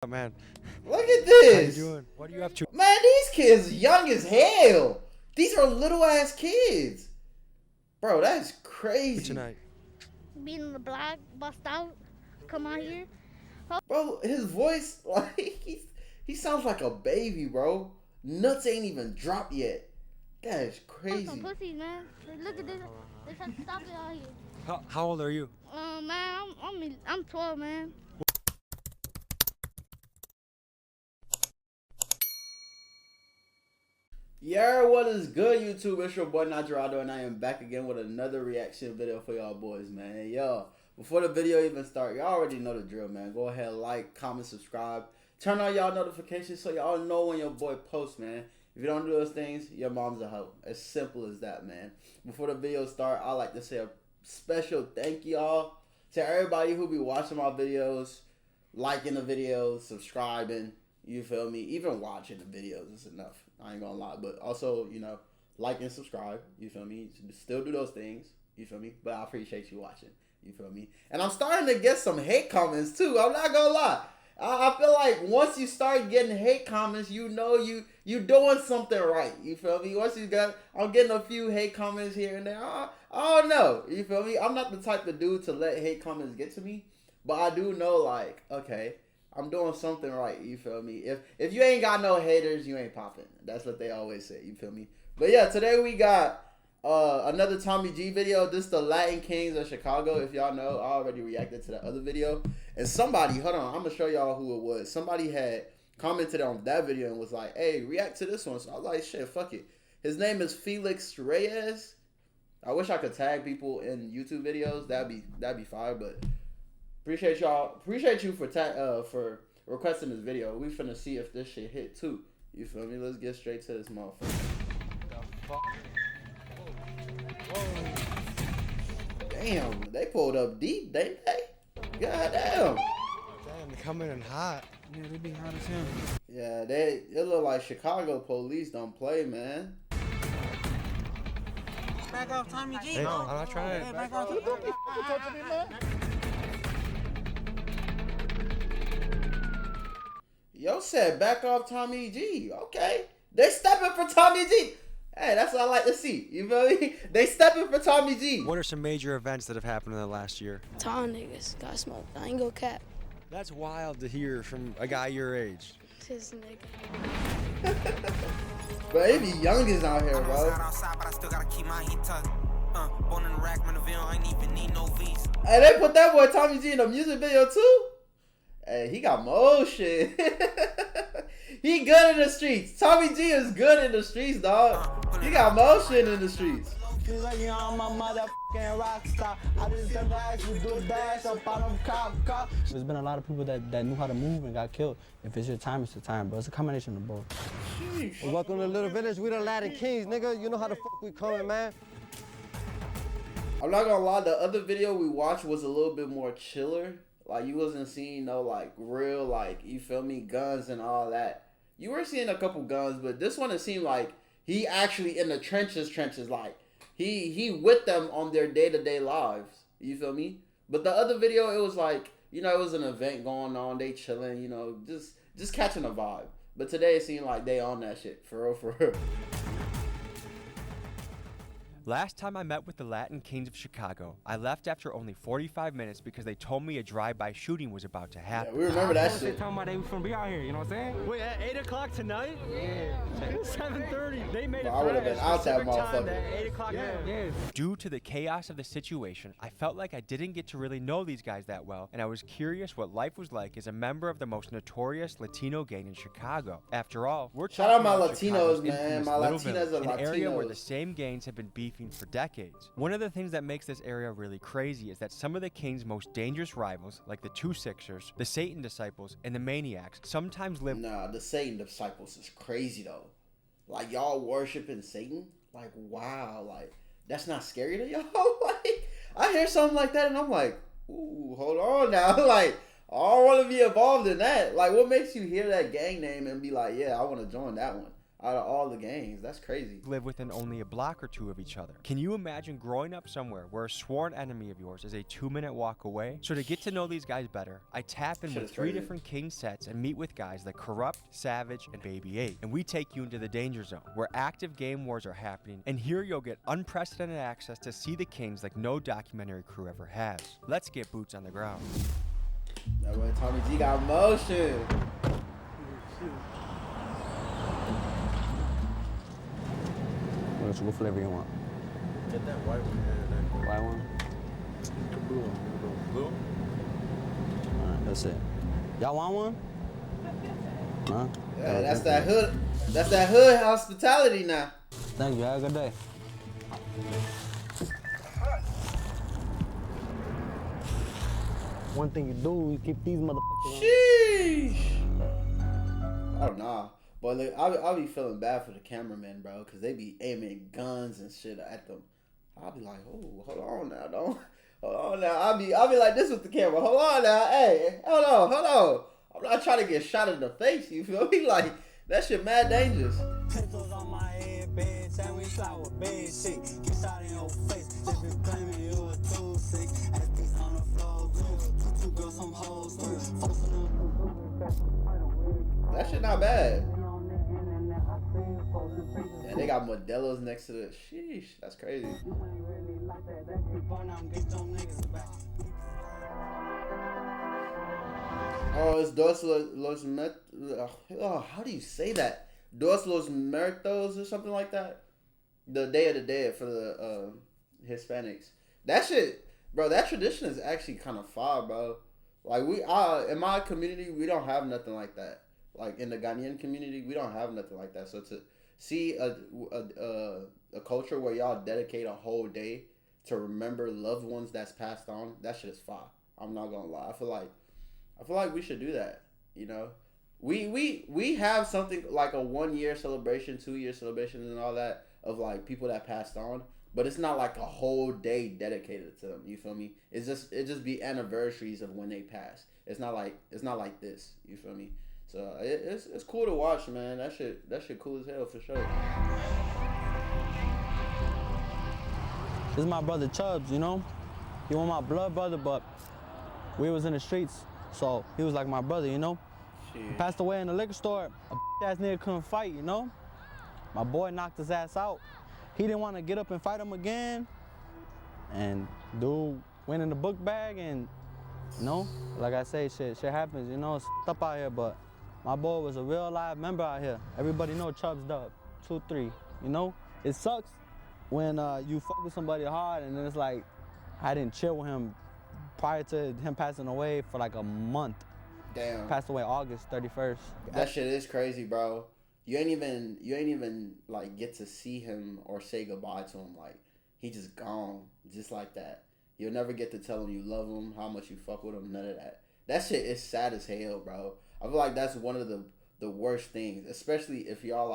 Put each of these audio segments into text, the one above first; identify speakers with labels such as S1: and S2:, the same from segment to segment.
S1: Oh, man.
S2: Look at this.
S1: How you doing? What are you up to?
S2: Man, these kids young as hell. These are little ass kids. Bro, that's crazy.
S1: Tonight.
S3: Being in the block, bust out, come out here.
S2: Bro, his voice, like, he sounds like a baby, bro. Nuts ain't even dropped yet. That is crazy.
S3: Some pussies, man. Look at this. They trying to stop it out here.
S1: How old are you?
S3: Man, I'm 12, man.
S2: Yeah, what is good, YouTube? It's your boy Notjeraldo, and I am back again with another reaction video for y'all boys, man. Yo, before the video even start, y'all already know the drill, man. Go ahead, like, comment, subscribe. Turn on y'all notifications so y'all know when your boy posts, man. If you don't do those things, your mom's a hoe. As simple as that, man. Before the video start, I like to say a special thank y'all to everybody who be watching my videos, liking the videos, subscribing. You feel me? Even watching the videos is enough. I ain't gonna lie. But also, you know, like and subscribe. You feel me? Still do those things. You feel me? But I appreciate you watching. You feel me? And I'm starting to get some hate comments too. I'm not gonna lie. I feel like once you start getting hate comments, you know you doing something right. You feel me? Once you got, I'm getting a few hate comments here and there. I don't know. You feel me? I'm not the type of dude to let hate comments get to me. But I do know, like, okay, I'm doing something right. You feel me? If you ain't got no haters, you ain't popping. That's what they always say. You feel me? But yeah, today we got another Tommy G video. This is the Latin Kings of Chicago. If y'all know, I already reacted to the other video. And somebody, hold on, I'm gonna show y'all who it was. Somebody had commented on that video and was like, hey, react to this one. So I was like, shit, fuck it. His name is Felix Reyes. I wish I could tag people in YouTube videos. That'd be fire, but appreciate y'all. Appreciate you for requesting this video. We finna see if this shit hit too. You feel me? Let's get straight to this motherfucker.
S1: The fuck? Whoa.
S2: Damn, they pulled up deep, didn't they? God damn.
S1: Damn, they coming in hot.
S4: Yeah, they be hot as hell.
S2: Yeah, it look like Chicago police don't play, man.
S4: Back off Tommy G.
S1: Hey, I'm not trying.
S4: Hey, back off. Don't talk to me, man.
S2: Yo said back off Tommy G. Okay. They stepping for Tommy G. Hey, that's what I like to see. You feel me? They stepping for Tommy G.
S1: What are some major events that have happened in the last year?
S5: Tall niggas got smoked. I ain't go cap.
S1: That's wild to hear from a guy your age.
S5: This nigga.
S2: But they be youngins out here, bro. Hey, they put that boy Tommy G in a music video too? Hey, he got motion. He good in the streets. Tommy G is good in the streets, dog. He got motion in the streets.
S6: There's been a lot of people that knew how to move and got killed. If it's your time, it's your time, bro. It's a combination of both.
S7: Well, welcome to Little Village. We the Latin Kings, nigga. You know how the fuck we coming, man.
S2: I'm not gonna lie, the other video we watched was a little bit more chiller. Like, you wasn't seeing no, like, real, like, you feel me, guns and all that. You were seeing a couple guns, but this one, it seemed like he actually in the trenches, like, he with them on their day-to-day lives. You feel me? But the other video, it was like, you know, it was an event going on, they chilling, you know, just catching a vibe. But today, it seemed like they on that shit, for real, for real.
S1: Last time I met with the Latin Kings of Chicago, I left after only 45 minutes because they told me a drive-by shooting was about to happen.
S2: Yeah, we remember that
S4: They
S2: shit.
S4: talking about they was gonna be out here, you know what I'm saying?
S7: Wait, at 8 o'clock tonight?
S4: Yeah.
S7: 7:30. They made it
S2: I would've
S7: for
S2: been out that
S7: specific time
S2: motherfucker.
S7: that 8 o'clock.
S4: Yeah.
S1: Due to the chaos of the situation, I felt like I didn't get to really know these guys that well, and I was curious what life was like as a member of the most notorious Latino gang in Chicago. After all, we're
S2: Shout out
S1: talking
S2: my
S1: about
S2: Latinos,
S1: Chicago's
S2: man.
S1: infamous
S2: My
S1: Little
S2: Latinas
S1: Village,
S2: are
S1: an area where
S2: Latinos.
S1: the same gangs have been beefing for decades. One of the things that makes this area really crazy is that some of the King's most dangerous rivals, like the Two Sixers, the Satan Disciples, and the Maniacs, sometimes live.
S2: Nah, the Satan disciples is crazy though. Like, y'all worshiping Satan? Like, wow, like, that's not scary to y'all? Like, I hear something like that and I'm like, ooh, hold on now. Like, I don't want to be involved in that. Like, what makes you hear that gang name and be like, yeah, I want to join that one? out of all the gangs. That's crazy.
S1: live within only a block or two of each other. Can you imagine growing up somewhere where a sworn enemy of yours is a 2-minute walk away? So to get to know these guys better, I tap in
S2: Shit
S1: with
S2: is
S1: 3
S2: crazy.
S1: different King sets and meet with guys like Corrupt, Savage, and Baby 8. And we take you into the danger zone, where active game wars are happening, and here you'll get unprecedented access to see the Kings like no documentary crew ever has. Let's get boots on the ground.
S2: That boy Tommy G got motion.
S6: What flavor you want?
S4: Get that white one.
S6: White one?
S4: Blue.
S6: Alright, that's it. Y'all want one? Huh?
S2: Yeah, that's that hood. That's that hood hospitality now.
S6: Thank you. Have a good day. One thing you do, you keep these motherfuckers on.
S2: Sheesh. I don't know. But like, I'll be feeling bad for the cameramen, bro, because they be aiming guns and shit at them. I'll be like, oh, hold on now, don't. Hold on now. I'll be like this with the camera. Hold on now. Hey, hold on. I'm not trying to get shot in the face, you feel me? Like, that shit mad dangerous.
S8: Pistols on my head, bed, say we fly with bed shit. Get shot in your face, if you claiming you a 2-6. Ass on the floor, two girls, some hoes,
S2: That shit not bad. And they got Modelo's next to the sheesh. That's crazy. Oh, it's Dos Los how do you say that? Dos Los Muertos or something like that? The Day of the Dead for the Hispanics. That shit, bro, that tradition is actually kind of far, bro. Like, in my community, we don't have nothing like that. Like, in the Ghanaian community, we don't have nothing like that. So to see a culture where y'all dedicate a whole day to remember loved ones that's passed on, that shit is fire. I'm not gonna lie. I feel like we should do that. You know, we have something like a 1-year celebration, 2-year celebration, and all that of like people that passed on, but it's not like a whole day dedicated to them. You feel me? It just be anniversaries of when they passed. It's not like this. You feel me? So it's cool to watch, man. That shit cool as hell for sure.
S6: This is my brother Chubbs, you know? He was my blood brother, but we was in the streets, so he was like my brother, you know?
S2: Shit.
S6: He passed away in the liquor store. A ass nigga couldn't fight, you know? My boy knocked his ass out. He didn't want to get up and fight him again. And dude went in the book bag and, you know, like I say, shit happens, you know? It's up out here, but my boy was a real live member out here. Everybody know Chubbs Dub, 2-3, you know? It sucks when you fuck with somebody hard and then it's like, I didn't chill with him prior to him passing away for like a month.
S2: Damn.
S6: Passed away August 31st.
S2: That shit is crazy, bro. You ain't even like get to see him or say goodbye to him. Like, he just gone, just like that. You'll never get to tell him you love him, how much you fuck with him, none of that. That shit is sad as hell, bro. I feel like that's one of the worst things, especially if y'all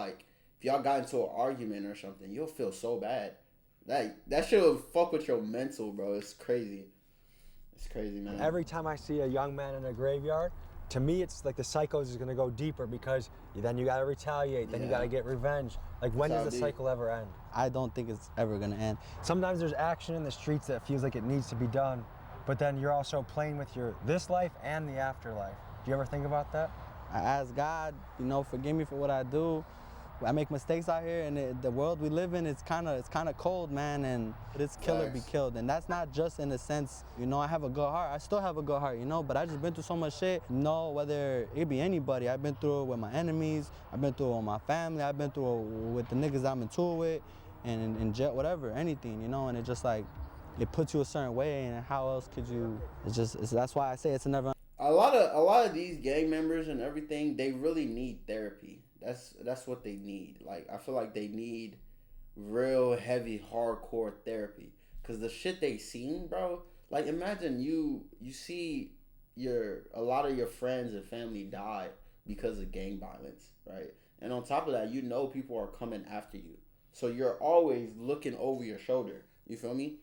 S2: got into an argument or something. You'll feel so bad. That shit will fuck with your mental, bro. It's crazy. It's crazy, man.
S9: Every time I see a young man in a graveyard, to me it's like the cycles is gonna go deeper because then you gotta retaliate, then you gotta get revenge. Like, when does the cycle ever end?
S6: I don't think it's ever gonna end.
S9: Sometimes there's action in the streets that feels like it needs to be done, but then you're also playing with this life and the afterlife. Do you ever think about that?
S6: I ask God, you know, forgive me for what I do. I make mistakes out here, and the world we live in, it's kind of cold, man, and it's kill or be killed. And that's not just in the sense, you know, I have a good heart. I still have a good heart, you know, but I just been through so much shit. You know, whether it be anybody, I've been through it with my enemies, I've been through it with my family, I've been through it with the niggas I'm in tour with, and in jet, whatever, anything, you know, and it just like, it puts you a certain way, and how else could you, that's why I say it's a never.
S2: A lot of these gang members and everything, they really need therapy. That's what they need. Like, I feel like they need real heavy, hardcore therapy. Cause the shit they seen, bro. Like, imagine you see a lot of your friends and family die because of gang violence, right? And on top of that, you know people are coming after you. So you're always looking over your shoulder. You feel me?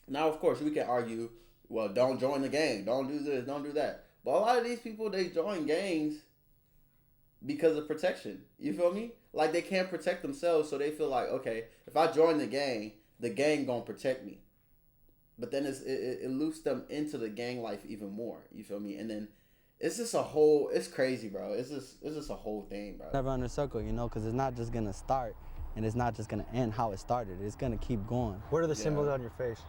S2: Now, of course, we can argue, well, don't join the gang. Don't do this. Don't do that. But a lot of these people, they join gangs because of protection. You feel me? Like they can't protect themselves, so they feel like, okay, if I join the gang gonna protect me. But then it loops them into the gang life even more. You feel me? And then it's just it's crazy, bro. It's just a whole thing, bro.
S6: Never under circle, you know, because it's not just gonna start and it's not just gonna end how it started. It's gonna keep going.
S9: What are the symbols on your face?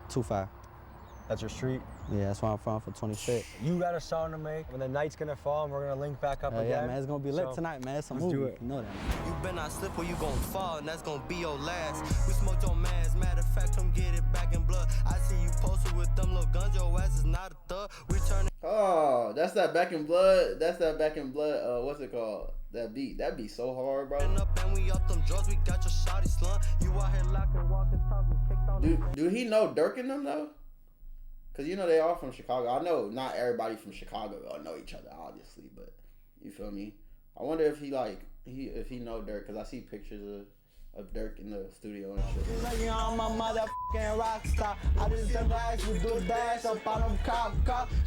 S6: 2-5.
S9: That's your street?
S6: Yeah, that's where I'm from for 25.
S9: You got a song to make when the night's gonna fall and we're gonna link back up again.
S6: Yeah, man, it's gonna be lit tonight, man. It's a movie.
S9: Do it.
S6: You know that.
S10: You better not slip or you gon' fall, and that's gonna be your last. We smoked your mans, matter of fact, come get it back in blood. I see you posted with them little guns, your ass is not a thug. We turn it.
S2: Oh, that's that Back in Blood. That's that Back in Blood. What's it called? That beat. That beat so hard, bro.
S10: Up and we up them drugs, we got your shawty slung. You out here locking, walking, talking, kicked on.
S2: Do he know Dirk and them though? Cause you know they all from Chicago. I know not everybody from Chicago all know each other, obviously, but you feel me? I wonder if he know Dirk, cause I see pictures of Dirk in the studio and shit.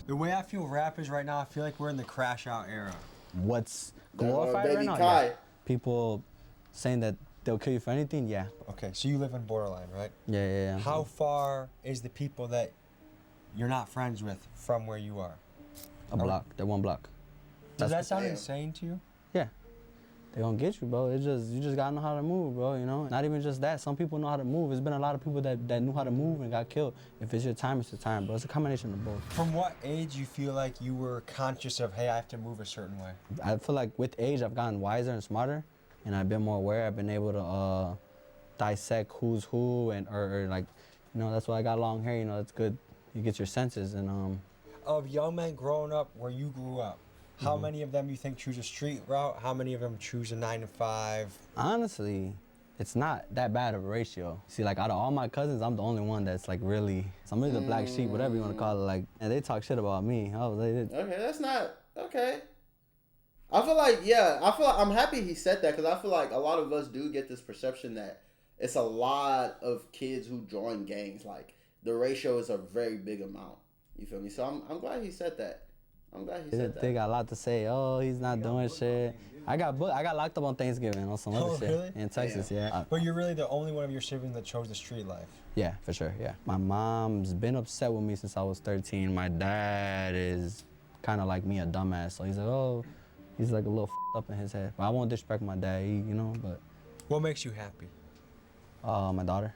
S9: The way I feel rap is right now, I feel like we're in the crash out era.
S6: What's glorified right now?
S2: Kai.
S6: Yeah. People saying that they'll kill you for anything, yeah.
S9: Okay, so you live in Borderline, right?
S6: Yeah.
S9: How far is the people that you're not friends with from where you are?
S6: A block. They're 1 block.
S9: Does that sound insane to you?
S6: Yeah. They gonna get you, bro. You just gotta know how to move, bro, you know? Not even just that. Some people know how to move. There's been a lot of people that knew how to move and got killed. If it's your time, it's your time, bro. It's a combination of both.
S9: From what age you feel like you were conscious of, hey, I have to move a certain way?
S6: I feel like with age, I've gotten wiser and smarter, and I've been more aware. I've been able to dissect who's who, and or like, you know, that's why I got long hair, you know, it's good. You get your senses, and
S9: Of young men growing up where you grew up, how many of them you think choose a street route? How many of them choose a 9-to-5?
S6: honestly, it's not that bad of a ratio. See, like out of all my cousins, I'm the only one that's like really, so I'm really the black sheep, whatever you want to call it. Like, and they talk shit about me. Oh, they did.
S2: Okay, that's not okay. I feel like I'm happy he said that, because I feel like a lot of us do get this perception that it's a lot of kids who join gangs. Like the ratio is a very big amount. You feel me? So I'm glad he said that. I'm glad he said that.
S6: They got a lot to say. Oh, he's not doing shit. I got locked up on Thanksgiving on some other shit
S9: really?
S6: in Texas. Yeah.
S9: But you're really the only one of your siblings that chose the street life.
S6: Yeah, for sure. Yeah. My mom's been upset with me since I was 13. My dad is kind of like me, a dumbass. So he's like, oh, he's like a little up in his head. But I won't disrespect my dad, you know. But
S9: what makes you happy?
S6: My daughter.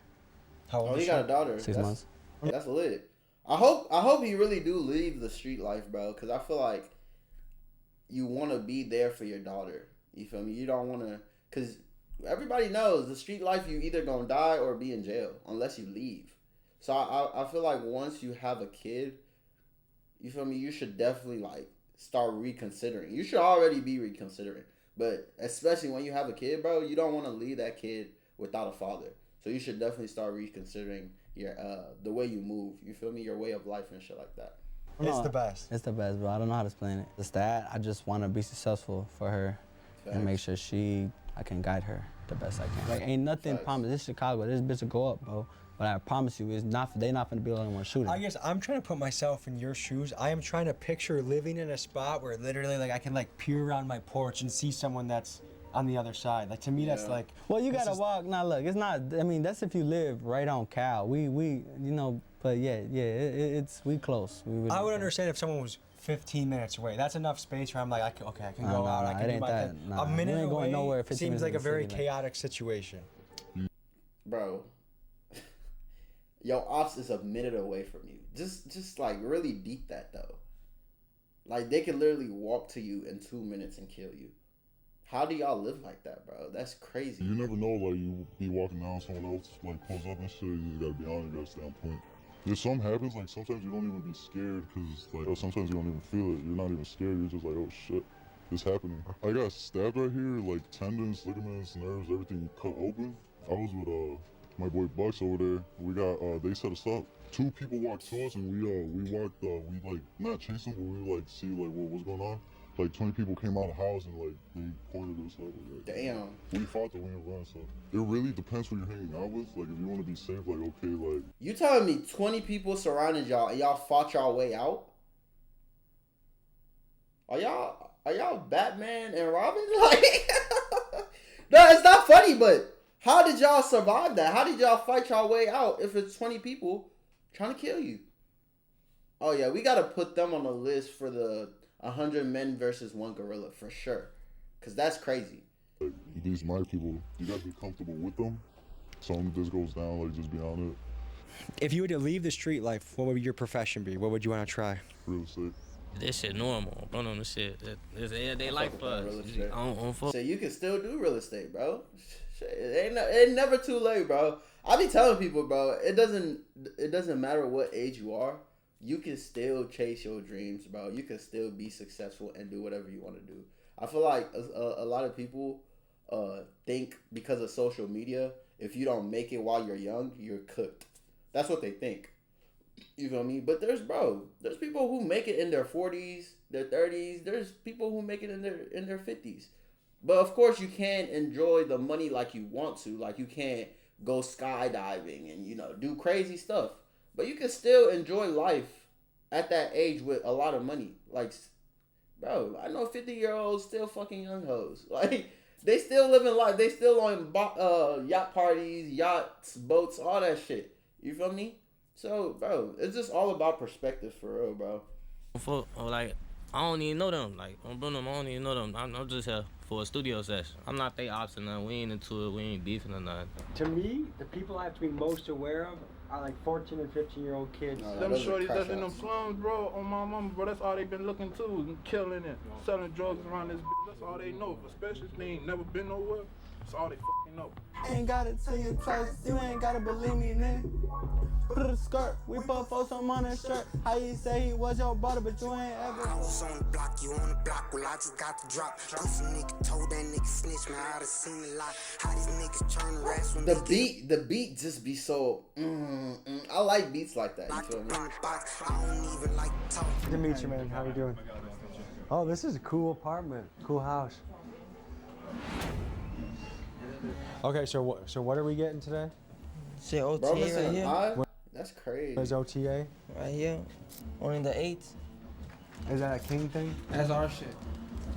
S9: How old
S2: Oh,
S9: is
S2: he
S9: she?
S2: got a daughter.
S6: 6 months.
S2: That's lit. I hope he really do leave the street life, bro, because I feel like you want to be there for your daughter. You feel me? You don't want to, because everybody knows the street life, you either gonna die or be in jail unless you leave. So I feel like once you have a kid, you feel me, you should definitely like start reconsidering. You should already be reconsidering, but especially when you have a kid, bro, you don't want to leave that kid without a father. So you should definitely start reconsidering your the way you move. You feel me? Your way of life and shit like that.
S9: It's the best.
S6: It's the best, bro. I don't know how to explain it. It's that I just want to be successful for her and make sure I can guide her the best I can. Like, ain't nothing promised. This Chicago, this bitch will go up, bro. But I promise you, they not gonna be the only one shooting.
S9: I guess I'm trying to put myself in your shoes. I am trying to picture living in a spot where literally, like, I can like peer around my porch and see someone that's on the other side. Like, to me, that's like.
S6: Well, you gotta walk. Now, look, it's not. I mean, that's if you live right on Cal. We, you know. But yeah, it's we close.
S9: I would understand if someone was 15 minutes away. That's enough space where I'm like, I can go out. I can do my thing. A minute
S6: ain't going
S9: away
S6: nowhere. 15
S9: seems
S6: minutes
S9: like a
S6: in the
S9: very
S6: city,
S9: chaotic situation.
S2: Bro, yo, ops is a minute away from you. Just like really deep that though. Like they can literally walk to you in 2 minutes and kill you. How do y'all live like that, bro? That's crazy.
S11: You never know, like you be walking down, someone else like pulls up and shit. You just gotta be on your standpoint. If something happens, like sometimes you don't even be scared because like sometimes you don't even feel it. You're not even scared. You're just like, oh shit, this happening. I got stabbed right here, like tendons, ligaments, nerves, everything cut open. I was with my boy Bucks over there. We got they set us up. 2 people walked to us and we walked we like not chased them, but we like see like what was going on. Like 20 people came out of the house and like they pointed us up. Like,
S2: damn.
S11: We fought the win run, so it really depends who you're hanging out with. Like if you want to be safe, like okay, like.
S2: You telling me 20 people surrounded y'all and y'all fought y'all way out? Are are y'all Batman and Robin? Like, no, it's not funny, but how did y'all survive that? How did y'all fight y'all way out if it's 20 people trying to kill you? Oh, yeah, we got to put them on the list for the 100 men versus 1 gorilla for sure. Because that's crazy.
S11: Like, these my people, you got to be comfortable with them. So when this goes down, like, just be on it.
S9: If you were to leave the street life, what would your profession be? What would you want to try?
S11: Real estate.
S12: This shit normal. Bro, on the shit. It's everyday life for us.
S2: So you can still do real estate, bro. Shit, it ain't never too late, bro. I be telling people, bro, it doesn't matter what age you are. You can still chase your dreams, bro. You can still be successful and do whatever you want to do. I feel like a lot of people think because of social media, if you don't make it while you're young, you're cooked. That's what they think. You feel me? But there's people who make it in their 40s, their 30s. There's people who make it in their 50s. But of course, you can't enjoy the money like you want to. Like, you can't go skydiving and, do crazy stuff. But you can still enjoy life at that age with a lot of money. Like, bro, I know 50-year-olds still fucking young hoes. Like, they still living life. They still on yacht parties, yachts, boats, all that shit. You feel me? So, bro, it's just all about perspective for real, bro.
S12: Like, I don't even know them. Like, on Bruno, I don't even know them. I'm just here for a studio session. I'm not they ops or nothing. We ain't into it. We ain't beefing or nothing.
S9: To me, the people I have to be most aware of are like 14 and 15-year-old kids.
S13: Them shorties that's in them slums, bro, on my mama, bro, that's all they been looking to, killing it, selling drugs around this bitch. That's all they know, especially if they ain't never been nowhere. That's all they fucking know.
S6: Ain't gotta tell you twice, you ain't gotta believe me, nigga. Put a skirt, we put folks on his shirt. How you say he was your brother, but you ain't ever.
S14: I was on the block, you on the block, well I just got the drop. Pussy nigga told that nigga snitch, man, I done seen a lot. How these niggas turn rats when
S2: the beat just be so, I like beats like that, you feel me?
S14: I don't even like to talk.
S9: Good to meet you, man. How you doing? Oh, this is a cool apartment, cool house. Okay, so what are we getting today?
S10: Shit, OTA right here.
S2: That's crazy.
S9: Where's OTA?
S10: Right here, only the 8th.
S9: Is that a king thing?
S15: That's our shit.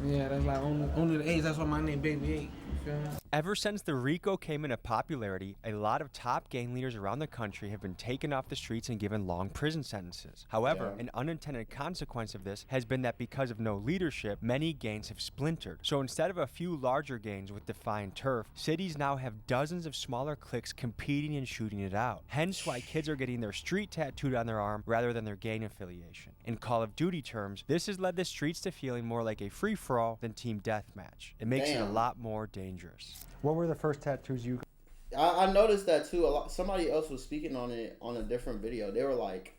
S15: Yeah, that's like only the 8th. That's why my name Baby 8. You feel me?
S1: Ever since the RICO came into popularity, a lot of top gang leaders around the country have been taken off the streets and given long prison sentences. However, an unintended consequence of this has been that because of no leadership, many gangs have splintered. So instead of a few larger gangs with defined turf, cities now have dozens of smaller cliques competing and shooting it out. Hence why kids are getting their street tattooed on their arm rather than their gang affiliation. In Call of Duty terms, this has led the streets to feeling more like a free-for-all than team deathmatch. It makes it a lot more dangerous.
S9: What were the first tattoos you
S2: got? I noticed that too. Somebody else was speaking on it on a different video. They were like,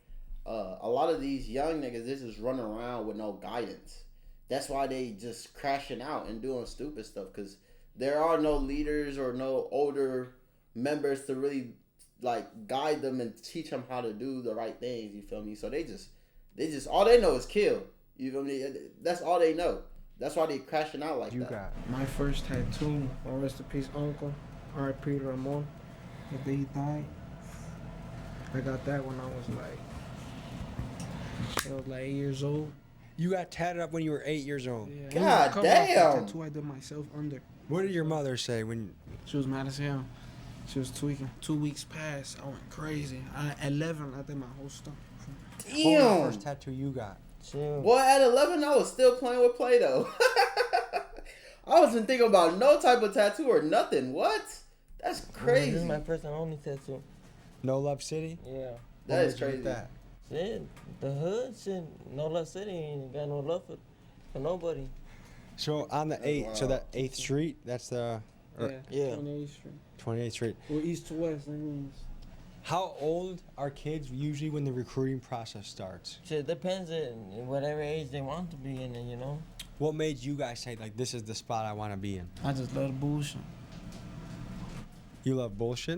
S2: a lot of these young niggas, they just running around with no guidance. That's why they just crashing out and doing stupid stuff, because there are no leaders or no older members to really like guide them and teach them how to do the right things. You feel me? So they just all they know is kill. You feel me? That's all they know. That's why they crashing out like that.
S15: Got my first tattoo, rest in peace, uncle, R.I.P. Ramon. The day he died, I got that when I was like 8 years old.
S9: You got tatted up when you were 8 years old.
S15: Yeah,
S2: God damn!
S15: Tattoo I did myself under.
S9: What did your mother say when?
S15: She was mad as hell. She was tweaking. 2 weeks passed. I went crazy. At 11, I did my whole stuff.
S2: Damn!
S9: What was the first tattoo you got?
S2: Boy, at 11, I was still playing with Play-Doh. I wasn't thinking about no type of tattoo or nothing. What? That's crazy.
S10: This is my first and only tattoo.
S9: No Love City?
S10: Yeah.
S2: That is crazy.
S10: Shit, the hood, shit, No Love City ain't got no love for nobody.
S9: So on the 8th, so that 8th Street, that's the...
S15: Yeah. 28th Street.
S9: 28th Street.
S15: Well, east to west, that means.
S9: How old are kids usually when the recruiting process starts?
S10: Shit, depends on whatever age they want to be in, you know?
S9: What made you guys say, like, this is the spot I want to be in?
S15: I just love the bullshit.
S9: You love bullshit?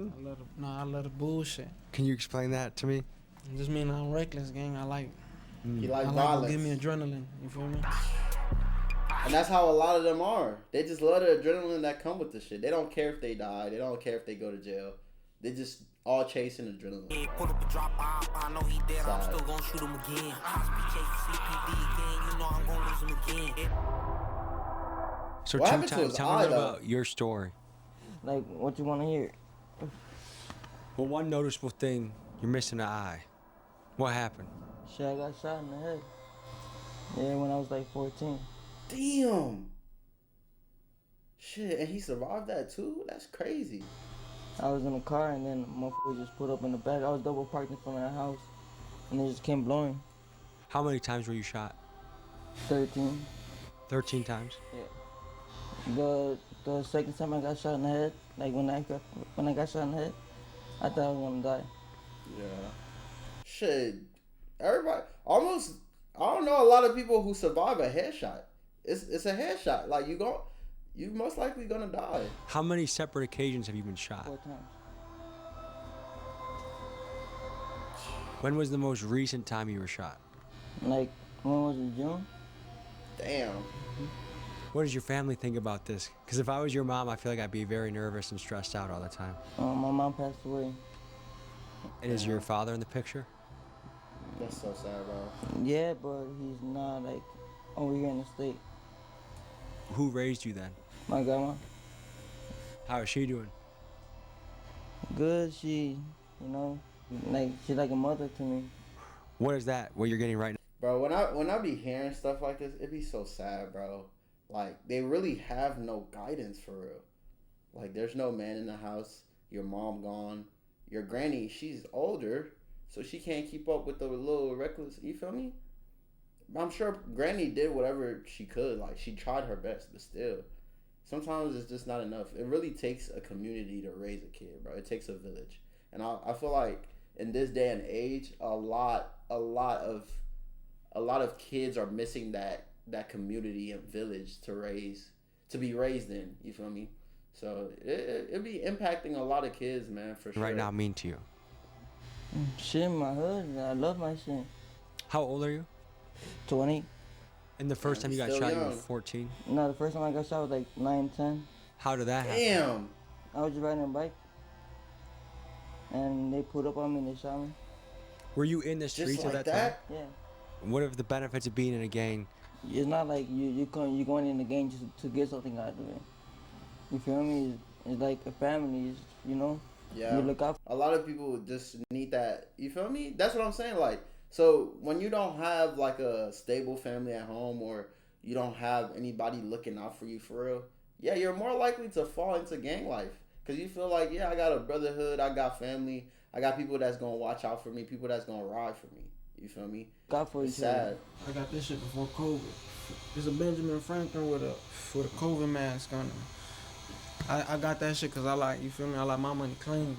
S15: I love the bullshit.
S9: Can you explain that to me?
S15: It just mean I'm reckless, gang. I like
S2: violence.
S15: Give me adrenaline, you feel me?
S2: And that's how a lot of them are. They just love the adrenaline that come with the shit. They don't care if they die. They don't care if they go to jail. They just all chasing adrenaline.
S14: Put up a drop off, I know he dead, I'm still gonna shoot him again. CPD again, you know I'm gonna lose him again.
S9: So
S2: What
S9: two
S2: happened to
S9: times.
S2: his
S9: Tell
S2: eye,
S9: me
S2: though?
S9: about your story.
S6: Like, what you want to hear?
S9: Well, one noticeable thing, you're missing an eye. What happened?
S6: Shit, I got shot in the head. Yeah, when I was like 14.
S2: Damn. Shit, and he survived that too? That's crazy.
S6: I was in the car and then motherfucker just put up in the back. I was double parked in front of the house and it just came blowing.
S9: How many times were you shot?
S6: 13.
S9: 13 times?
S6: Yeah. The second time I got shot in the head, like when I got shot in the head, I thought I was gonna die.
S2: Yeah. Shit. Everybody almost I don't know a lot of people who survive a headshot. It's a headshot. Like you most likely gonna die.
S9: How many separate occasions have you been shot?
S6: 4 times.
S9: When was the most recent time you were shot?
S6: Like, when was it, June?
S2: Damn.
S9: What does your family think about this? Because if I was your mom, I feel like I'd be very nervous and stressed out all the time.
S6: My mom passed away.
S9: And is your father in the picture?
S2: That's so sad, bro.
S6: Yeah, but he's not like over here in the state.
S9: Who raised you then?
S6: My grandma.
S9: How is she doing?
S6: Good, she, you know, like she's like a mother to me.
S9: What is that? What you're getting right now?
S2: Bro, when I be hearing stuff like this, it be so sad, bro. Like they really have no guidance for real. Like there's no man in the house. Your mom gone. Your granny, she's older, so she can't keep up with the little reckless. You feel me? I'm sure granny did whatever she could. Like she tried her best, but still, sometimes it's just not enough. It really takes a community to raise a kid, bro. It takes a village, and I feel like in this day and age, a lot of kids are missing that community and village to be raised in. You feel me? So it be impacting a lot of kids, man, for sure.
S9: Right now, mean to you?
S6: Shit, my hood. I love my shit.
S9: How old are you?
S6: 20.
S9: And the first time you got
S2: still
S9: shot, you were
S2: young.
S9: 14?
S6: No, the first time I got shot was like 9, 10.
S9: How did that happen?
S2: Damn.
S6: I was just riding a bike. And they pulled up on me and they shot me.
S9: Were you in the streets
S2: like
S9: at that
S2: that?
S9: time?
S6: Yeah.
S9: What are the benefits of being in a gang?
S6: It's not like you going in the game just to get something out of it. You feel me? It's like a family, you know?
S2: Yeah.
S6: You look out.
S2: A lot of people just need that. You feel me? That's what I'm saying. Like, so when you don't have like a stable family at home, or you don't have anybody looking out for you for real, yeah, you're more likely to fall into gang life. Cause you feel like, yeah, I got a brotherhood, I got family, I got people that's gonna watch out for me, people that's gonna ride for me. You feel me?
S6: God for
S2: It's
S6: each other.
S2: sad.
S15: I got this shit before COVID. There's a Benjamin Franklin with a COVID mask on it. I got that shit because I like, you feel me? I like my money clean.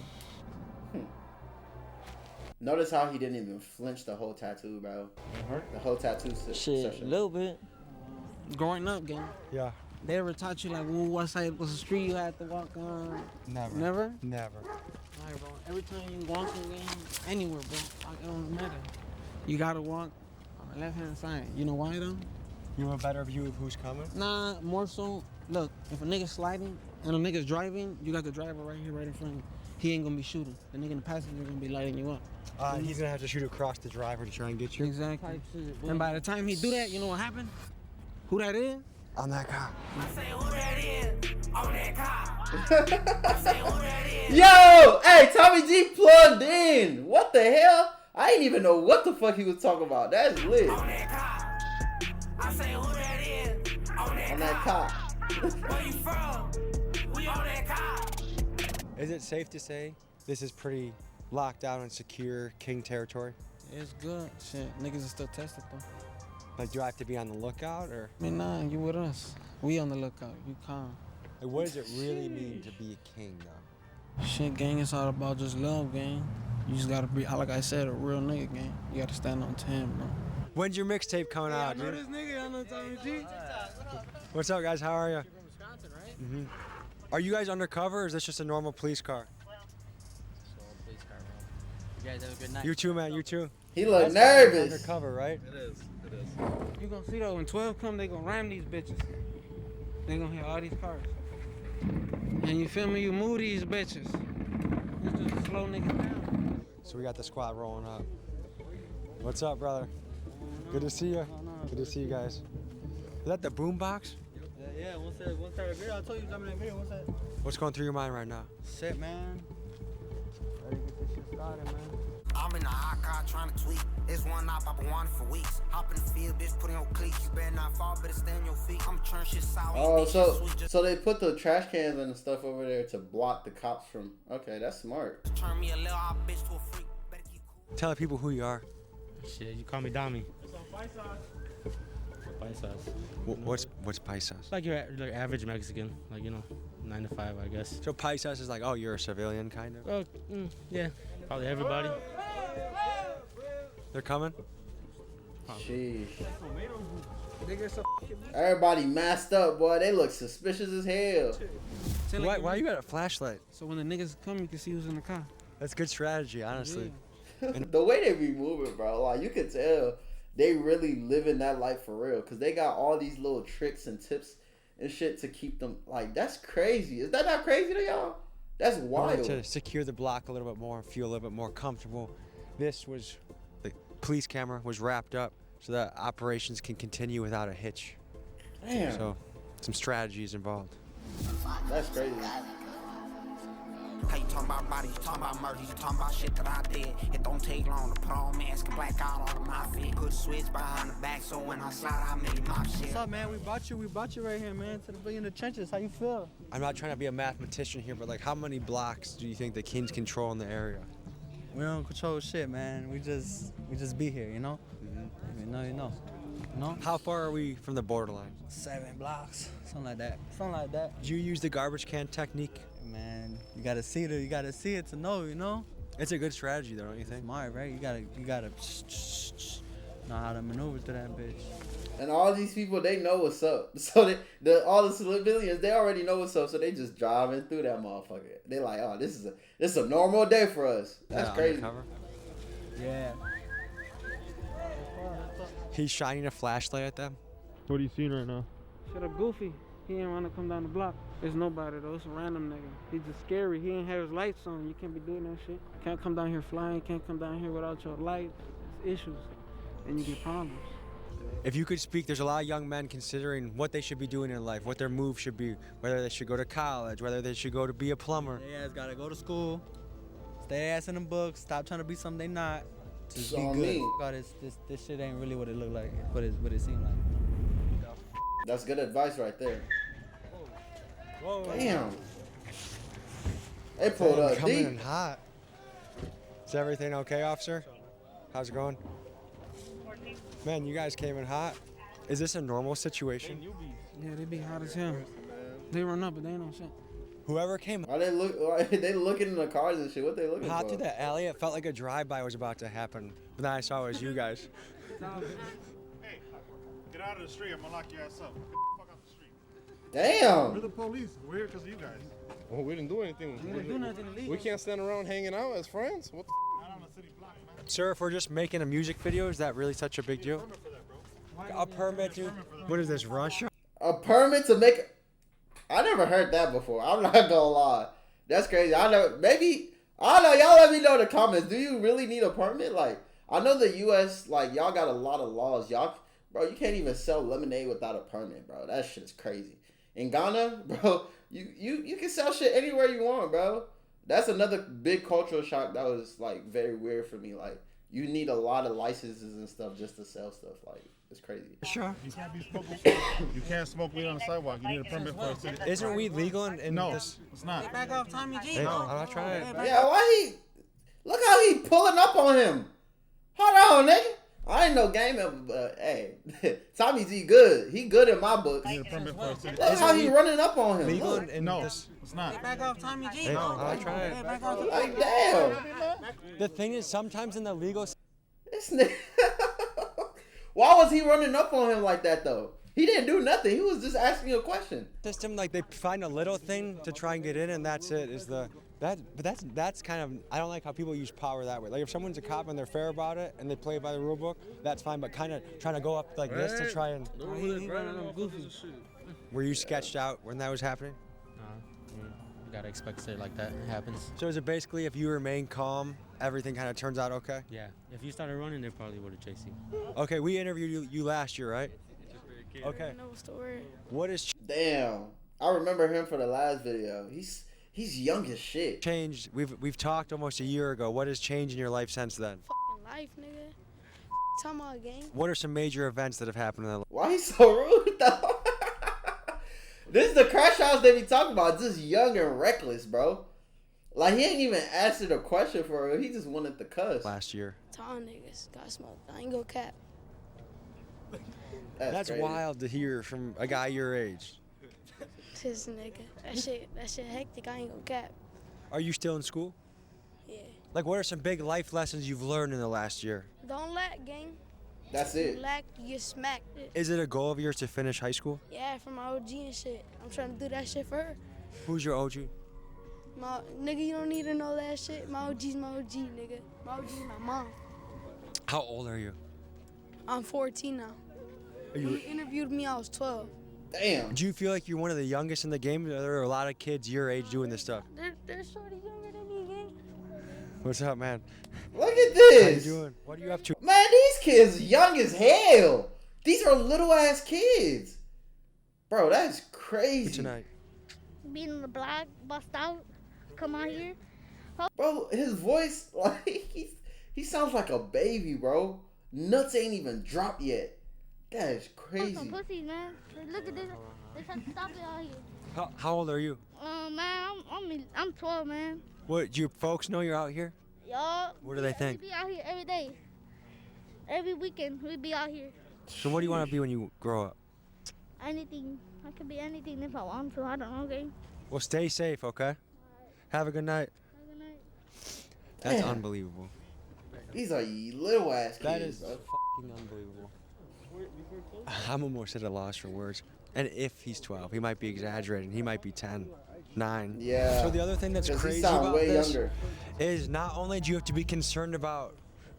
S2: Notice how he didn't even flinch the whole tattoo, bro. The whole tattoo
S6: Shit, a
S2: session.
S6: little bit.
S15: Growing up, gang.
S9: Yeah.
S15: They ever taught you like what side was the street you had to walk on?
S9: Never.
S15: Never?
S9: Never.
S15: Alright, bro. Every time you walk again, anywhere, bro, like, it don't matter. You gotta walk on the left hand side. You know why though?
S9: You have a better view of who's coming?
S15: Nah, more so. Look, if a nigga's sliding and a nigga's driving, you got the driver right here, right in front of you. He ain't gonna be shooting. The nigga in the passenger gonna be lighting you up.
S9: He's gonna have to shoot across the driver to try and get you.
S15: Exactly. And by the time he do that, you know what happened? Who that is?
S9: On that car.
S14: I say who that is on that car. I say who that is.
S2: Yo, hey, Tommy G plugged in. What the hell? I didn't even know what the fuck he was talking about. That's lit.
S14: On that car. I say who that is on that
S2: car.
S14: Where you from? We on that car.
S9: Is it safe to say this is pretty locked down and secure King territory?
S15: It's good. Shit, niggas are still tested though.
S9: Like, do I have to be on the lookout, or?
S15: I mean, nah, you with us. We on the lookout. You calm.
S9: Like, what does it really mean to be a king, though?
S15: Shit, gang, it's all about just love, gang. You just gotta be, like I said, a real nigga, gang. You gotta stand on 10, bro.
S9: When's your mixtape coming out, dude?
S15: nigga, I know Tommy G.
S9: What's up, guys? How are you?
S12: You're from Wisconsin, right?
S9: Mm-hmm. Are you guys undercover, or is this just a normal police car?
S12: Police car, bro. You guys have a good night.
S9: You too, man. You too.
S2: He look
S9: That's gotta be
S2: nervous.
S9: Undercover, right?
S4: It is.
S15: You gonna see though, when 12 come, they gonna ram these bitches. They gonna hit all these cars. And you feel me? You move these bitches. It's just a slow nigga down.
S9: So we got the squad rolling up. What's up, brother? Good to see you. Good to see you guys. Is that the boom box?
S6: Yeah, Yeah, once that video, I told you, jump in that video. What's that?
S9: What's going through your mind right now?
S6: Shit, man. Ready to get this shit started, man.
S14: I'm in the hot car trying to tweak. It's one op, I've been wanting for weeks. Hop in the field, bitch, put in your cleats. You better not fall, better stay on your feet. I'm turn shit sour.
S2: Oh, so they put the trash cans and stuff over there to block the cops from. Okay, that's smart.
S14: Turn me a little hot bitch to a freak.
S9: Tell people who you are.
S12: Shit, you call me Dami. Paisas.
S9: What's paisas?
S12: Like your average Mexican, like, you know, 9 to 5, I guess.
S9: So paisas is like, oh, you're a civilian, kind of?
S12: Oh, yeah, probably everybody.
S9: They're coming?
S2: Sheesh. Everybody masked up, boy. They look suspicious as hell.
S9: Why you got a flashlight?
S15: So when the niggas come, you can see who's in the car.
S9: That's good strategy, honestly.
S2: And the way they be moving, bro, like you could tell they really living that life for real. Cause they got all these little tricks and tips and shit to keep them. Like that's crazy. Is that not crazy to y'all? That's wild.
S9: To secure the block a little bit more and feel a little bit more comfortable. The police camera was wrapped up so that operations can continue without a hitch.
S2: Damn.
S9: So some strategies involved.
S2: That's crazy.
S14: How you talking about bodies, you talking about murder, you talking about shit that I did. It don't take long to put on mask and black out all of my feet. Put a switch behind the back so when I slide I make my shit.
S6: What's up, man? We brought you right here, man, to the in the trenches. How you feel?
S9: I'm not trying to be a mathematician here, but like how many blocks do you think the Kings control in the area?
S6: We don't control shit, man. We just be here, you know? You know.
S9: How far are we from the borderline?
S6: 7 blocks, something like that.
S9: Do you use the garbage can technique?
S6: Man, you gotta see it to know, you know?
S9: It's a good strategy though, don't you think?
S6: Smart, right? You gotta know how to maneuver through that bitch.
S2: And all these people, they know what's up. So all the civilians, they already know what's up. So they just driving through that motherfucker. They like, oh, this is a normal day for us. That's crazy.
S6: Undercover. Yeah.
S9: He's shining a flashlight at them.
S13: What are you seeing right now?
S15: Shut up, Goofy. He ain't wanna come down the block. There's nobody though. It's a random nigga. He's just scary. He ain't have his lights on. You can't be doing that shit. Can't come down here flying. Can't come down here without your lights. It's issues, and you get problems.
S9: If you could speak, there's a lot of young men considering what they should be doing in life, what their move should be, whether they should go to college, whether they should go to be a plumber.
S6: They ass gotta go to school, stay ass in the books, stop trying to be something they not. Just
S2: So
S6: be
S2: I
S6: good.
S2: mean-
S6: God, this shit ain't really what it look like, what it seem like.
S2: That's good advice right there.
S9: Whoa.
S2: Damn. They pulled up
S9: Coming
S2: deep.
S9: in hot. Is everything okay, officer? How's it going? Man, you guys came in hot. Is this a normal situation?
S15: Yeah, they be hot as hell. They run up, but they ain't no shit.
S9: Whoever came
S2: Why they looking in the cars and shit? What they looking
S9: hot
S2: for?
S9: through the alley, it felt like a drive-by was about to happen. But then I saw it was you guys.
S16: Hey, get out of the street. I'm gonna lock your ass up. Get the fuck out the street.
S2: Damn.
S16: We're the police. We're here because of you guys.
S4: Well, we didn't do anything.
S15: We didn't do nothing illegal.
S4: We can't stand around hanging out as friends. What the
S16: Not on the city block, man.
S9: Sir, if we're just making a music video, is that really such a big deal? A permit, dude. What is this, Russia?
S2: A permit to make. I never heard that before. I'm not gonna lie. That's crazy. I don't know. Y'all let me know in the comments. Do you really need a permit? Like, I know the U.S. like y'all got a lot of laws. Bro, you can't even sell lemonade without a permit, bro. That shit is crazy. In Ghana, bro, you can sell shit anywhere you want, bro. That's another big cultural shock that was like very weird for me. Like, you need a lot of licenses and stuff just to sell stuff. Like, it's crazy.
S9: Sure.
S16: You can't be smoking. You can't smoke weed on the sidewalk. You need a permit for a city.
S9: Isn't weed legal in
S16: No,
S9: this?
S16: it's not.
S15: Back off, Tommy G.
S9: Hey, I'm not trying to.
S2: Yeah, why he? Look how he pulling up on him. Hold on, nigga. I ain't no game member, but hey, Tommy Z good. He good in my book.
S16: You need a permit for a city.
S2: Look how he running up on him.
S9: Legal
S2: Look.
S9: in
S16: No,
S9: this?
S16: it's not.
S15: Back off, Tommy G.
S9: Hey, I'm not trying to.
S15: Back off.
S2: Like, damn.
S9: The thing is, sometimes in the legal
S2: This nigga. Why was he running up on him like that though? He didn't do nothing. He was just asking a question.
S9: system, like they find a little thing to try and get in, and that's it. But that's kind of, I don't like how people use power that way. Like if someone's a cop and they're fair about it and they play by the rule book, that's fine. But kind of trying to go up like this to try and.
S15: He running up goofy.
S9: Were you sketched out when that was happening?
S12: You gotta expect shit like that happens.
S9: So is it basically if you remain calm, everything kind of turns out okay?
S12: Yeah. If you started running, they probably would have chased you.
S9: Okay, we interviewed you last year, right? Okay.
S5: I know what's the word.
S9: What is
S2: Damn. I remember him for the last video. He's young as shit.
S9: Changed. We've talked almost a year ago. What has changed in your life since then?
S5: Fucking life, nigga. Time out, gang.
S9: What are some major events that have happened in the life?
S2: Why he so rude though? This is the crash house they be talking about. Just young and reckless, bro. Like he ain't even answered a question for real. He just wanted to cuss.
S9: Last year.
S5: Tall niggas got smoked. I ain't go cap.
S2: That's crazy.
S9: Wild to hear from a guy your age.
S5: This nigga. That shit hectic. I ain't go cap.
S9: Are you still in school?
S5: Yeah.
S9: Like, what are some big life lessons you've learned in the last year?
S5: Don't lack, gang.
S2: That's it.
S5: You lack, you get smacked.
S9: Is it a goal of yours to finish high school?
S5: Yeah, for my OG and shit. I'm trying to do that shit for her.
S9: Who's your OG?
S5: My nigga, you don't need to know that shit. My OG's my OG, nigga. My OG's my mom.
S9: How old are you?
S5: I'm 14 now. When you interviewed me, I was 12.
S2: Damn.
S9: Do you feel like you're one of the youngest in the game? There are a lot of kids your age doing this stuff.
S5: They're sort of younger than me, gang.
S9: What's up, man?
S2: Look at this.
S9: How you doing? What are you up to?
S2: Man, these kids young as hell. These are little ass kids. Bro, that's crazy.
S9: Tonight.
S3: Being on the block, bust out, come out here.
S2: Bro, his voice, like, he sounds like a baby, bro. Nuts ain't even dropped yet. That is crazy.
S3: Some pussy, man. Look at this. They trying to stop it out here.
S9: How old are you?
S3: Man, I'm 12, man.
S9: What, do your folks know you're out here?
S3: Y'all.
S9: What do they think?
S3: We be out here every day. Every weekend, we be out here.
S9: So what do you want to be when you grow up?
S3: Anything. I could be anything if I want to. I don't know, okay?
S9: Well, stay safe, okay? Have a good night.
S3: Have a good night.
S9: That's
S2: Damn.
S9: unbelievable.
S2: These are little ass kids.
S9: That is
S2: bro.
S9: fucking unbelievable. I'm almost at a loss for words. And if he's 12, he might be exaggerating. He might be 10, 9.
S2: Yeah.
S9: So the other thing that's
S2: 'Cause he
S9: crazy
S2: sound
S9: about
S2: way
S9: this
S2: younger.
S9: is not only do you have to be concerned about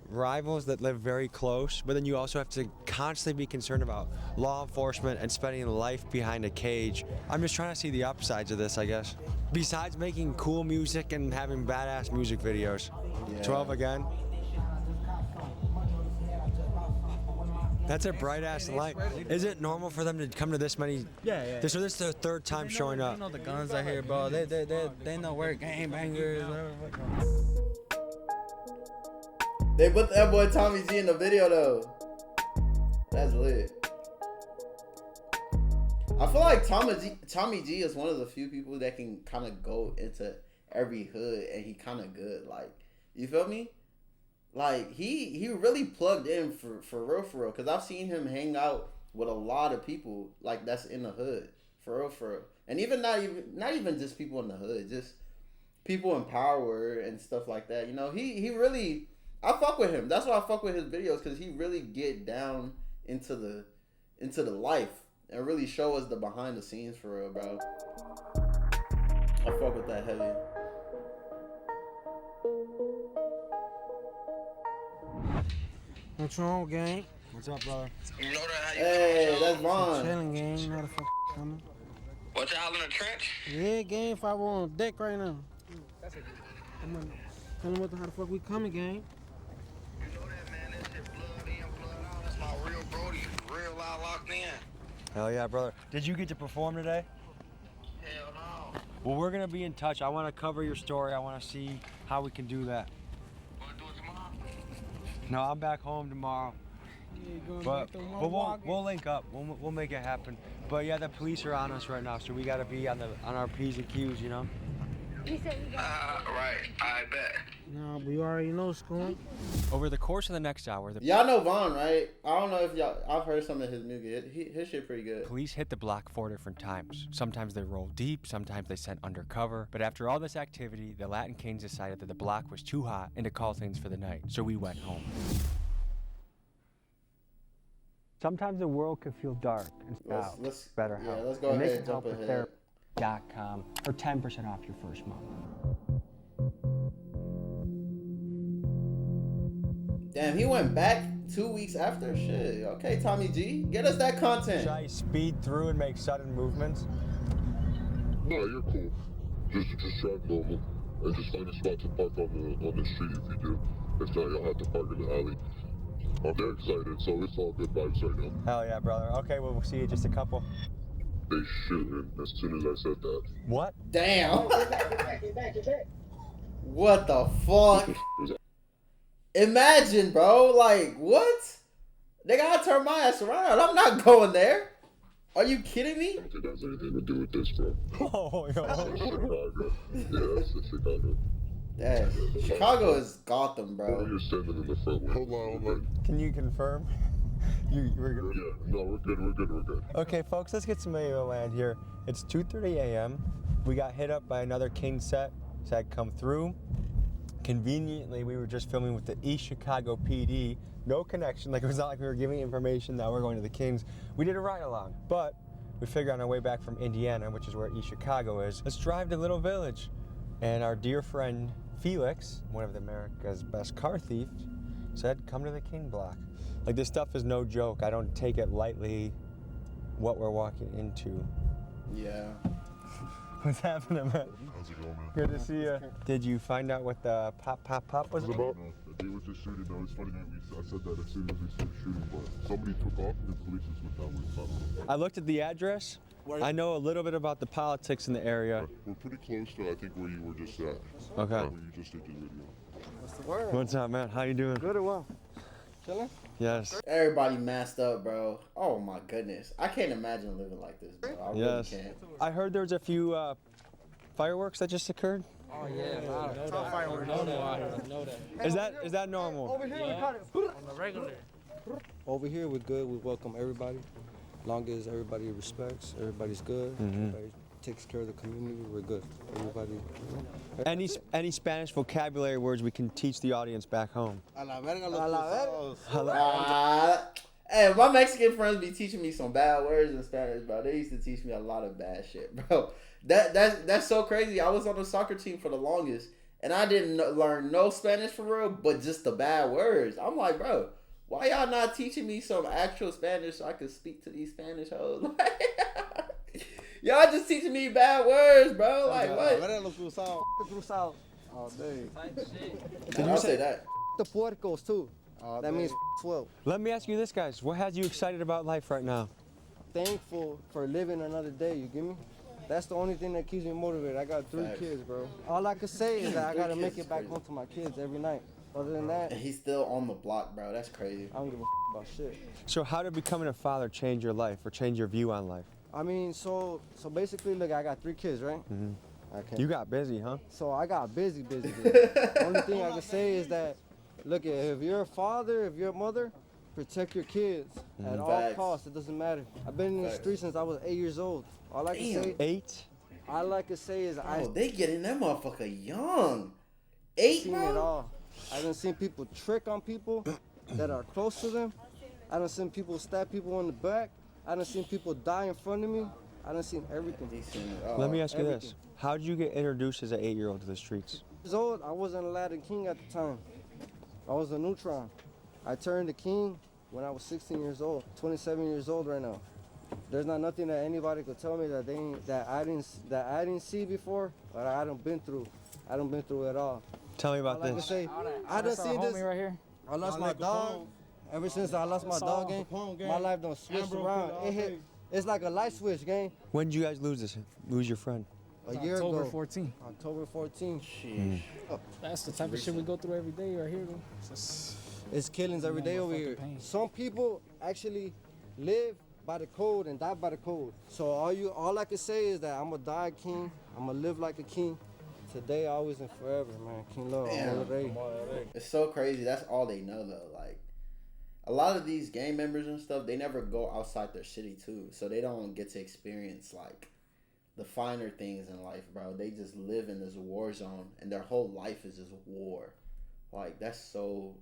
S9: rivals that live very close, but then you also have to constantly be concerned about law enforcement and spending life behind a cage. I'm just trying to see the upsides of this, I guess. Besides making cool music and having badass music videos.
S2: Yeah.
S9: 12 again. That's a bright ass light. Is it normal for them to come to this many?
S6: Yeah.
S9: So this is their third time showing up.
S6: You know the guns out here, bro. They know we're gangbangers, whatever.
S2: They put that boy Tommy G in the video though. That's lit. I feel like Tommy G is one of the few people that can kind of go into every hood and he kind of good. Like, you feel me? Like he really plugged in for real. Cause I've seen him hang out with a lot of people like that's in the hood for real. And even not even just people in the hood, just people in power and stuff like that. You know, he really, I fuck with him. That's why I fuck with his videos, cause he really get down into the life and really show us the behind the scenes for real, bro. I fuck with that heavy.
S15: What's wrong, gang?
S9: What's up, brother?
S2: Hey, that's Vaughn.
S15: Chilling, gang. You know the fuck coming.
S10: What, y'all in the trench?
S15: Yeah, gang. If I were on deck right now. Come on. Tell them how the fuck we coming, gang.
S10: You know that, man. That shit blood in, blood out. That's my real Brody. Real out locked in.
S9: Hell yeah, brother. Did you get to perform today?
S10: Hell no.
S9: Well, we're gonna be in touch. I want to cover your story. I want to see how we can do that.
S10: Want to do it tomorrow?
S9: No, I'm back home tomorrow.
S15: Yeah, going
S9: But
S15: back to
S9: we'll link up. We'll make it happen. But yeah, the police are on us right now, so we gotta be on our P's and Q's, you know.
S10: Right. I bet.
S15: No, but you already know, school.
S1: Over the course of the next hour, the
S2: Y'all know Vaughn, right? I don't know if I've heard some of his music. His shit pretty good.
S1: police hit the block 4 different times. Sometimes they rolled deep, sometimes they sent undercover. But after all this activity, the Latin Kings decided that the block was too hot and to call things for the night. So we went home. Sometimes the world can feel dark and
S2: Let's
S1: better
S2: yeah,
S1: help.
S2: let's go
S1: And they
S2: ahead
S1: can
S2: and jump
S1: help with
S2: ahead.
S1: therapy.com for 10% off your first month.
S2: Damn, he went back 2 weeks after. Shit. Okay, Tommy G, get us that content.
S9: Should I speed through and make sudden movements?
S11: No, you're cool. Just drive normal and just find a spot to park on the street if you do. If not, you'll have to park in the alley. They're excited, so it's all good vibes right now.
S9: Hell yeah, brother. Okay, well, we'll see you in just a couple.
S11: they shooting as soon as I said that.
S1: What?
S2: Damn. What the fuck? Imagine, bro. Like, what? They gotta turn my ass around. I'm not going there. Are you kidding me?
S11: I don't think that has anything to do with this, bro.
S1: Oh, yo.
S11: It's Chicago. Yeah, it's Chicago.
S2: Damn. Chicago is Gotham, bro.
S11: You're standing in the front. Hold on.
S1: Can you confirm? We're good.
S11: Yeah, no, we're good.
S1: Okay, folks, let's get some AO land here. It's 2:30 a.m. We got hit up by another King set. Said come through. Conveniently, we were just filming with the East Chicago PD. No connection. Like, it was not like we were giving information that we're going to the Kings. We did a ride along, but we figured on our way back from Indiana, which is where East Chicago is, let's drive to Little Village. And our dear friend Felix, one of America's best car thieves, said, come to the King block. Like, this stuff is no joke. I don't take it lightly what we're walking into.
S2: Yeah.
S1: What's happening, man?
S11: How's it going, man?
S1: Good to see you. Did you find out what the pop was about?
S11: They were just shooting. No, it's funny that I said that as soon as we started shooting, but somebody took off and the police just went that way. So I don't know.
S1: I looked at the address. I know a little bit about the politics in the area.
S11: We're pretty close to, I think, where you were just at.
S1: Okay.
S11: Where you just did your video.
S15: What's the word?
S1: What's up, man? How you doing?
S15: Good or well? Chilling?
S1: Yes.
S2: Everybody masked up, bro. Oh my goodness. I can't imagine living like this, bro. I really can't.
S1: I heard there was a few fireworks that just occurred.
S15: Oh yeah, fireworks. Know that.
S1: Is that normal?
S15: Over here, we caught it. On the regular.
S7: Over here, we're good. We welcome everybody. Long as everybody respects, everybody's good. Everybody takes care of the community. We're good. Everybody.
S1: Any Spanish vocabulary words we can teach the audience back home?
S7: A la verga los
S2: Hey, my Mexican friends be teaching me some bad words in Spanish, bro. They used to teach me a lot of bad shit, bro. That's so crazy. I was on the soccer team for the longest, and I didn't learn no Spanish for real, but just the bad words. I'm like, bro, why y'all not teaching me some actual Spanish so I could speak to these Spanish hoes? Y'all just teaching me bad words, bro. Like, what?
S7: Cruzado. All day.
S2: Did you say that?
S7: The puercos, too. That means 12.
S1: Let me ask you this, guys. What has you excited about life right now?
S7: Thankful for living another day, you get me? That's the only thing that keeps me motivated. I got 3 kids, bro. All I can say is that I gotta make it back home to my kids every night. Other than that,
S2: and he's still on the block, bro. That's crazy.
S7: I don't give a about shit.
S1: So how did becoming a father change your life or change your view on life?
S7: I mean, so basically, look, I got 3 kids, right? Okay.
S1: You got busy, huh?
S7: So I got busy. Only thing I can say is that, look, if you're a father, if you're a mother, protect your kids at all costs. It doesn't matter. I've been in the street since I was 8 years old. All I can say.
S1: 8?
S7: All I can say is
S2: they getting that motherfucker young. 8,
S7: seen it all. I done seen people trick on people that are close to them. I done seen people stab people in the back. I done seen people die in front of me. I done seen everything.
S1: Let me ask you this. How did you get introduced as an 8-year-old to the streets?
S7: I wasn't Aladdin King at the time. I was a neutron. I turned the king when I was 16 years old, 27 years old right now. There's not nothing that anybody could tell me that I didn't see before, but I done been through. I done been through it all.
S1: Tell me about this.
S7: I done seen this.
S15: Right here.
S7: I lost my dog. Ever since I lost my dog, gang, my life done switched around. It's like a light switch, gang.
S1: When did you guys lose your friend?
S7: A year ago.
S15: October 14.
S7: October 14.
S15: That's the type of shit we go through every day right here, though.
S7: It's killings every day over here. Some people actually live by the code and die by the code. So all I can say is that I'm gonna die a king. I'm gonna live like a king. Today, always, and forever, man. King Love.
S2: It's so crazy. That's all they know, though. Like, a lot of these gang members and stuff, they never go outside their city, too. So they don't get to experience, like, the finer things in life, bro. They just live in this war zone, and their whole life is just war. Like, that's so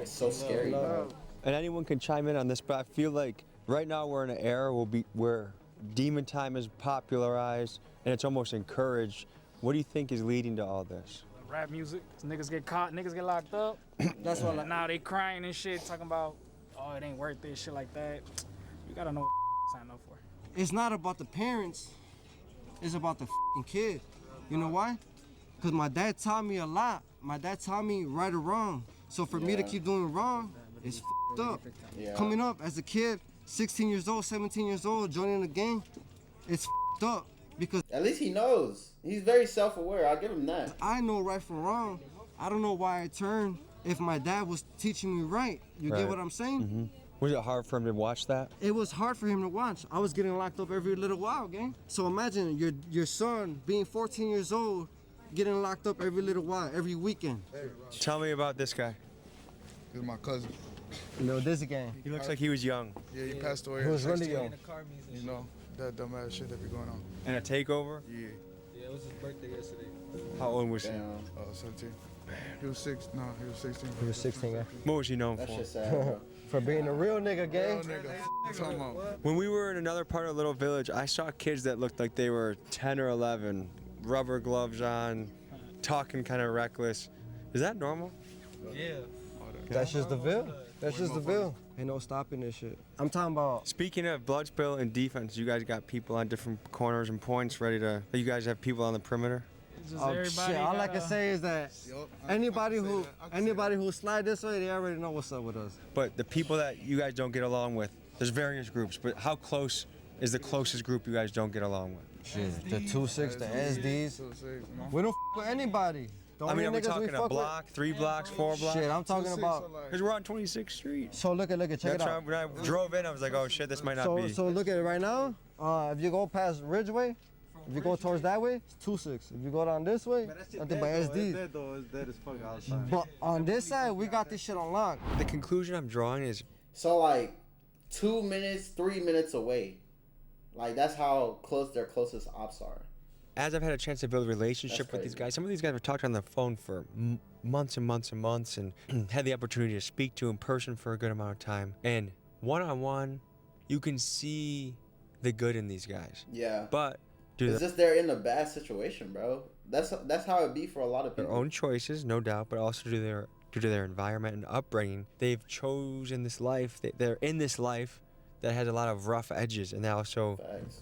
S2: scary, bro.
S1: And anyone can chime in on this, but I feel like right now we're in an era where demon time is popularized, and it's almost encouraged. What do you think is leading to all this?
S15: Rap music. Niggas get caught, niggas get locked up.
S7: That's what
S15: now they crying and shit, talking about, oh, it ain't worth it, shit like that. You gotta know what sign up for.
S7: It's not about the parents. It's about the kid. You know why? Because my dad taught me a lot. My dad taught me right or wrong. So for me to keep doing wrong, it's up. Coming up as a kid, 16 years old, 17 years old, joining the gang, it's f***ed up because
S2: at least he knows. He's very self-aware. I'll give him that.
S7: I know right from wrong. I don't know why I turned if my dad was teaching me right. You get what I'm saying?
S1: Mm-hmm. Was it hard for him to watch that?
S7: It was hard for him to watch. I was getting locked up every little while, gang. So imagine your son being 14 years old, getting locked up every little while, every weekend.
S1: Tell me about this guy.
S17: He's my cousin.
S7: You know, this gang.
S1: He looks like he was young.
S17: Yeah, he passed away.
S7: He was
S17: at
S7: really
S17: 16.
S7: young.
S17: You know, that dumbass shit that be going on.
S1: And a takeover?
S17: Yeah.
S18: Yeah, it was his birthday yesterday.
S1: How old was he?
S17: 17. He was 16.
S7: He was 16, yeah.
S1: What was he known
S2: That
S1: for?
S2: shit's sad, bro.
S7: For being a real nigga, gang.
S17: Real nigga. Talking about.
S1: When we were in another part of Little Village, I saw kids that looked like they were 10 or 11, rubber gloves on, talking kind of reckless. Is that normal?
S18: Yeah.
S7: That's just the bill. That's just the bill. Ain't no stopping this shit. I'm talking about.
S1: Speaking of blood spill and defense, you guys got people on different corners and points ready to. You guys have people on the perimeter.
S7: Oh shit! All I can say is that anybody who slide this way, they already know what's up with us.
S1: But the people that you guys don't get along with, there's various groups. But how close is the closest group you guys don't get along with?
S7: Shit, the 2-6, the SDs. We don't f with anybody. The
S1: I mean, are
S7: only
S1: we
S7: niggas
S1: talking a
S7: fuck
S1: block, 3 blocks, 4 blocks?
S7: Shit, I'm talking about.
S1: Because we're on 26th Street.
S7: So look at, check it out.
S1: When I drove in, I was like, oh shit, this might not be.
S7: So look at it right now. If you go past Ridgeway, if you go towards that way, it's 2-6. If you go down this way, nothing but SD. But on this side, we got this shit on lock.
S1: The conclusion I'm drawing is.
S2: So like 2 minutes, 3 minutes away. Like that's how close their closest ops are.
S1: As I've had a chance to build a relationship with these guys, some of these guys have talked on the phone for months and months and months and had the opportunity to speak to in person for a good amount of time. And one-on-one, you can see the good in these guys.
S2: Yeah.
S1: But
S2: it's just they're in a bad situation, bro. That's how it be for a lot of people.
S1: Their own choices, no doubt, but also due to their environment and upbringing, they've chosen this life. They're in this life that has a lot of rough edges, and also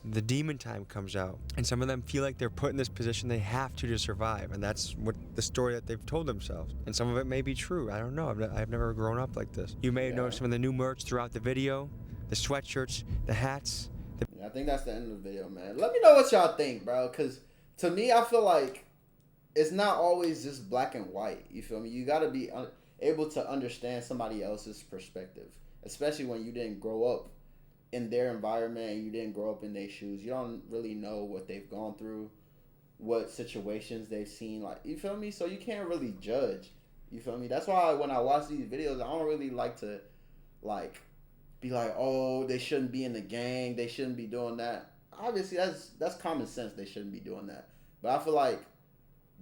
S1: the demon time comes out, and some of them feel like they're put in this position they have to survive, and that's what the story that they've told themselves. And some of it may be true. I don't know. I've never grown up like this. You may have noticed some of the new merch throughout the video, the sweatshirts, the hats.
S2: I think that's the end of the video, man. Let me know what y'all think, bro, because to me, I feel like it's not always just black and white. You feel me? You got to be able to understand somebody else's perspective, especially when you didn't grow up in their environment and you didn't grow up in their shoes. You don't really know what they've gone through, what situations they've seen. Like, you feel me? So you can't really judge. You feel me? That's why when I watch these videos, I don't really like to like be like, oh, they shouldn't be in the gang, they shouldn't be doing that. Obviously that's common sense, they shouldn't be doing that. But I feel like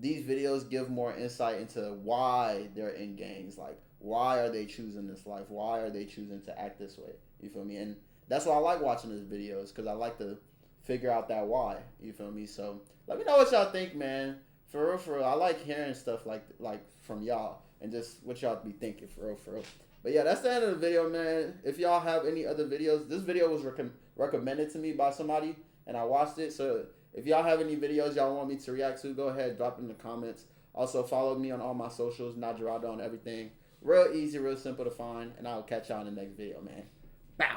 S2: these videos give more insight into why they're in gangs. Like, why are they choosing this life? Why are they choosing to act this way? You feel me? And that's why I like watching these videos, because I like to figure out that why. You feel me? So let me know what y'all think, man. For real. I like hearing stuff like from y'all and just what y'all be thinking, for real. But yeah, that's the end of the video, man. If y'all have any other videos, this video was recommended to me by somebody, and I watched it. So if y'all have any videos y'all want me to react to, go ahead, drop it in the comments. Also, follow me on all my socials, Notjeraldo on everything. Real easy, real simple to find, and I'll catch y'all in the next video, man. Bow.